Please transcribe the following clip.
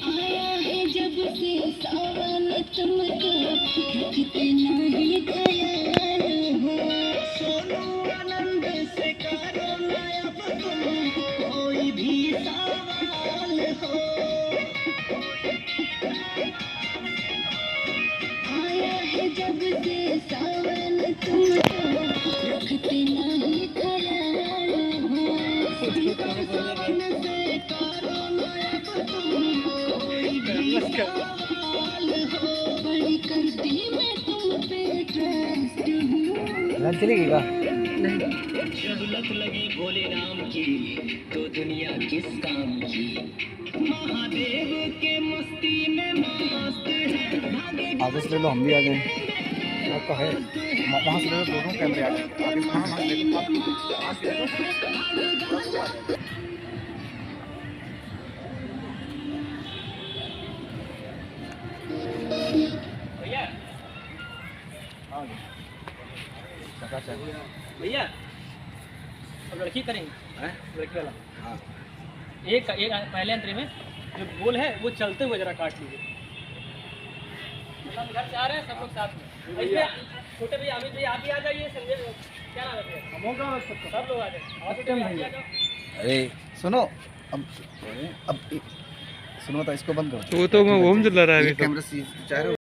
आया है जब से सावन तुमको रखते नहीं ख्याल हो। सोनू आनंद से करो ना अब तुम कोई भी सवाल हो। आया है जब से सावन तुमको रखते नहीं ख्याल हो। सावन से करो ना अब तुम कोई भी सवाल हो। बड़ी करती मैं तुम पे ट्रस्ट हूँ। चलेगा जब लत लगी भोले नाम की तो दुनिया किस काम की। महादेव के मस्ती में मस्त है। भागे आगे से ले लो, हम भी आ गए। आपका है वहाँ से ले लो, दोनों कैमरे आ गए। आगे से वहाँ ले लो, वहाँ से ले लो। भैया आ गए। चकाचक। भैया अब लड़की करेंगे हैं? लड़की वाला। हाँ। एक पहले अंतरे में जो गोल है वो चलते हुए जरा काट लीजिए। हम घर से आ रहे हैं सब लोग साथ में। इसमें छोटे भैया अमित भैया आप भी आ जाइए। संजय क्या नाम है भैया? सब लोग आ जाए। अरे सुनो, अब सुनो तो इसको बंद करो। वो तो मैं होम चला रहा है अभी कैमरा चाह रहे हो?